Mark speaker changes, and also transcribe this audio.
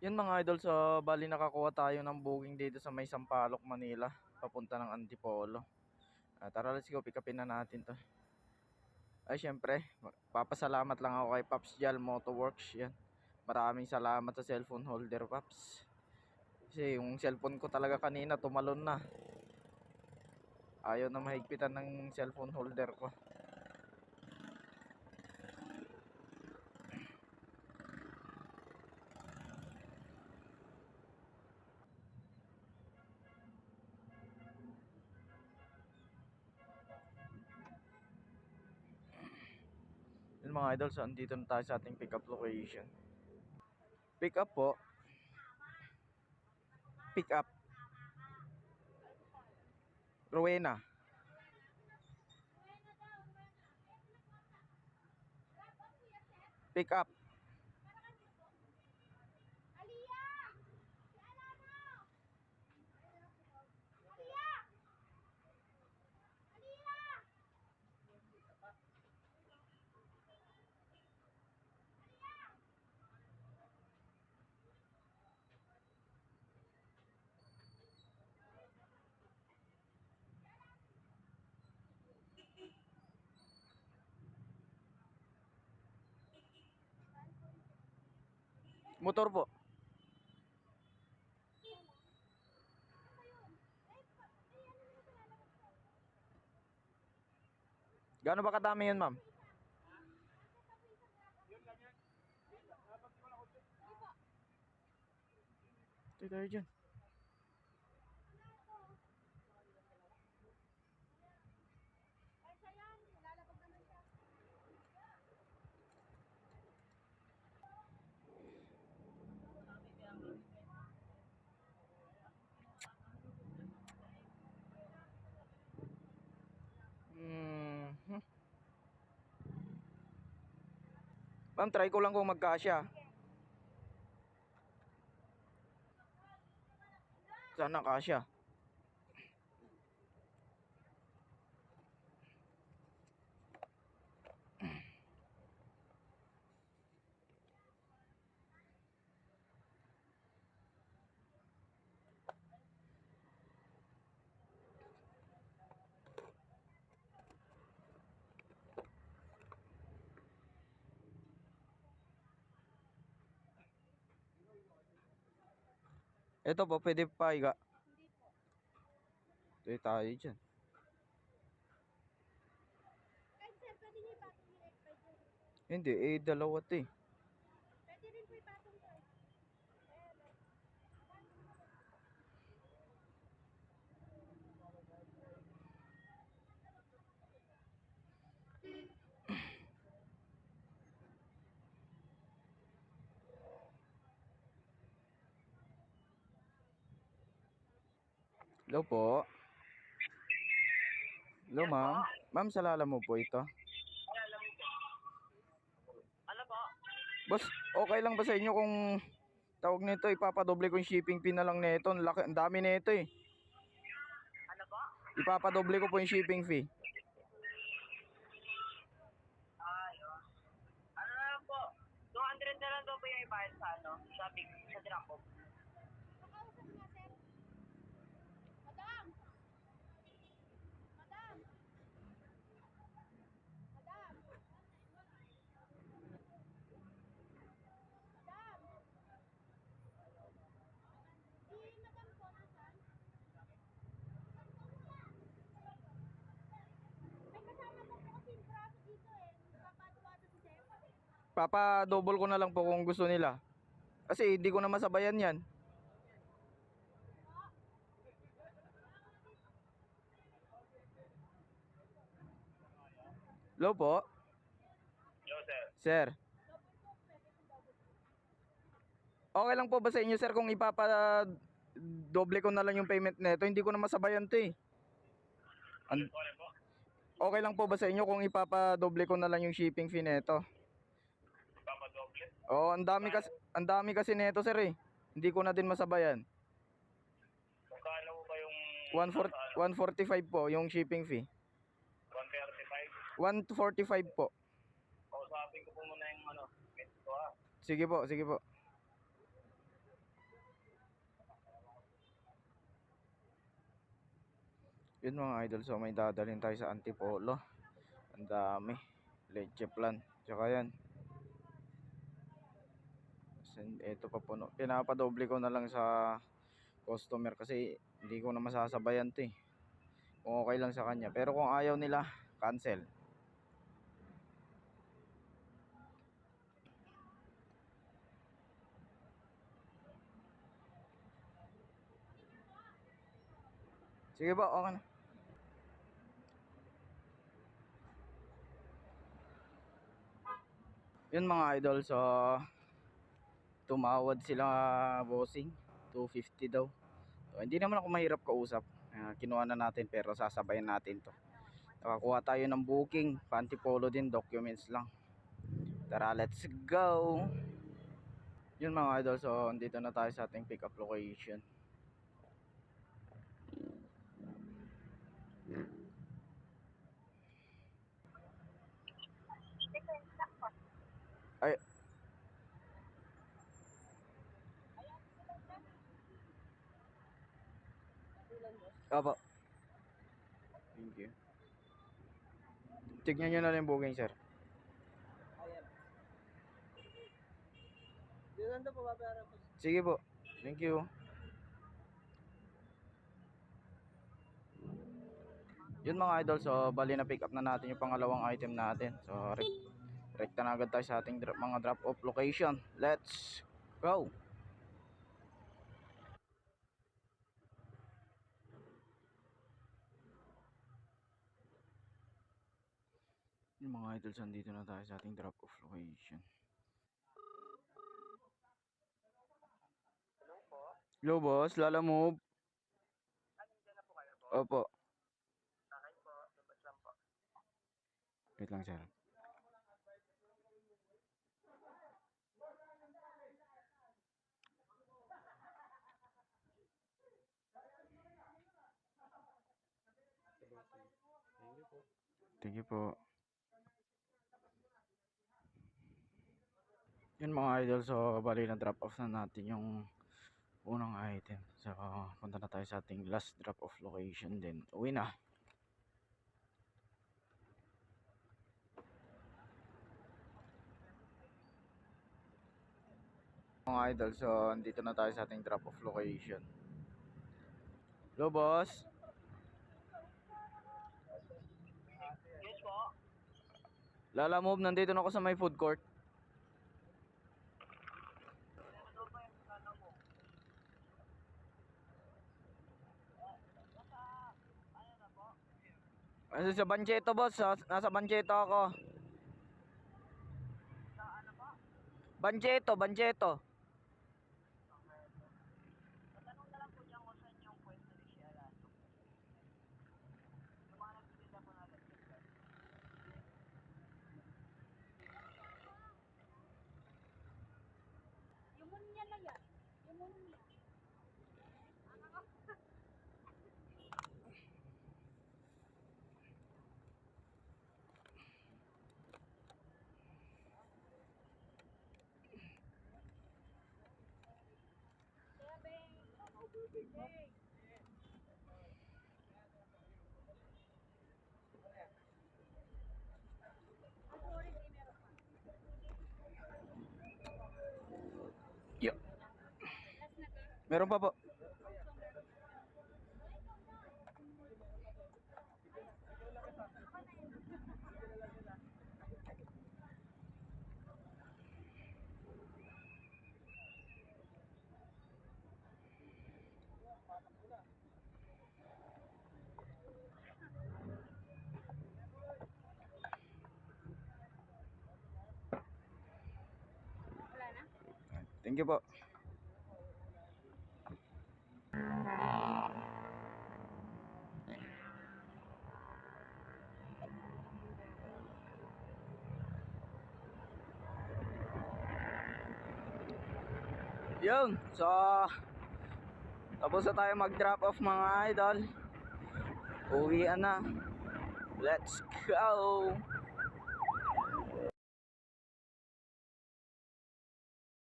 Speaker 1: Yun mga idol, so bali nakakuha tayo ng booking dito sa may Sampaloc, Manila, papunta ng Antipolo. Tara, let's go, pick upin na natin to. Ay syempre, papasalamat lang ako kay Paps Jal Motoworks. Yan, maraming salamat sa cellphone holder, Paps. Kasi yung cellphone ko talaga kanina tumalon na. Ayaw na mahigpitan ng cellphone holder ko. Yun mga idol, so andito na tayo sa ating pick up location. Pick up po. Pick up. Rowena. Pick up. Motor po. Gaano ba kadami yun, ma'am? Ito tayo dyan. Ma'am, try ko lang kung magkasya. Sana kasya. Ito po, pwede pa higa. Ito tayo dyan. Hindi, dalawa to eh.
Speaker 2: Pwede rin po ipatong to.
Speaker 1: Hello po. Hello, ma'am. Ma'am, salala mo po ito.
Speaker 3: Ano po?
Speaker 1: Boss, okay lang ba sa inyo kung tawag nito, ipapadoble ko yung shipping fee na lang nito? Ang dami nito eh.
Speaker 3: Ano po?
Speaker 1: Ipapadoble ko po yung shipping fee.
Speaker 3: Ayun. Ano na lang po? 200 na lang daw po yung ibayad sa shopping, sa Drangpong.
Speaker 2: Makausap nga, sir. Madam! Madam! Madam! Madam! Madam po, nasan? May kasama po po kasi yung braso dito eh. Napapatuwado si Chef.
Speaker 1: Papadouble ko na lang po kung gusto nila. Kasi hindi ko na masabayan yan. Hello po.
Speaker 3: Hello, sir.
Speaker 1: Sir. Okay lang po ba sa inyo, sir, kung ipapadoble ko na lang yung payment nito? Hindi ko na masabayan to eh. Okay lang po ba sa inyo kung ipapadoble ko na lang yung shipping fee nito?
Speaker 3: Papadoble?
Speaker 1: Oh, ang dami kasi nito, sir eh. Hindi ko na din masabayan.
Speaker 3: Magkano ba yung
Speaker 1: 145 po yung shipping fee.
Speaker 3: 135?
Speaker 1: 145 po.
Speaker 3: Kausapin ko po muna yung Mexico ha.
Speaker 1: Sige po, sige po. Yun mga idol, so may dadalhin tayo sa Antipolo. Ang dami. Leche plan. Tsaka yan. Ito pa puno. Pinapadoble ko na lang sa customer kasi hindi ko na masasabayan to eh. Kung okay lang sa kanya. Pero kung ayaw nila, cancel. Sige ba, okay na. Yun mga idol, so tumawad sila bossing. 250 daw. So, hindi naman ako mahirap kausap. Kinuha na natin pero sasabayan natin to. Nakakuha tayo ng booking. Antipolo din, documents lang. Tara, let's go! Yun mga idol, so andito na tayo sa ating pick up location. Ay. Opo. Thank you. Tignan nyo na lang yung booking, sir.
Speaker 3: Ayan. Yun po, babayaran po.
Speaker 1: Sige po. Thank you. Yun mga idol, so bali na pick up na natin yung pangalawang item natin. So rekta na agad tayo sa ating mga drop off location. Let's go! Yung mga idol, andito na tayo sa ating drop off location.
Speaker 3: Hello po.
Speaker 1: Hello boss, Lala Move.
Speaker 3: Nandiyan na po kayo po.
Speaker 1: Opo.
Speaker 3: Okay po. Labas lang po.
Speaker 1: Wait lang sir. Thank you po. Yun mga idol, so bali na drop off na natin yung unang item. So punta na tayo sa ating last drop off location din. Uwi na. Mga idol, so andito na tayo sa ating drop off location. Hello boss.
Speaker 3: Yes po.
Speaker 1: Lala Move, nandito na ako sa may food court.
Speaker 3: Ano po yung ano mo? Ano na po?
Speaker 1: Ano sa Bancheto boss, nasa Bancheto ako.
Speaker 3: Sa ano po?
Speaker 1: Bancheto.
Speaker 3: Matanong na lang po dyan kung saan yung pwesto ni Sheila. Yung mga nagtitinda po natin.
Speaker 2: Yung munya na yan. Yung munya.
Speaker 1: Yo. Meron pa po.
Speaker 2: Wala na?
Speaker 1: Thank you po. Yun, so tapos na tayo mag drop off mga idol. Uwian na. Let's go!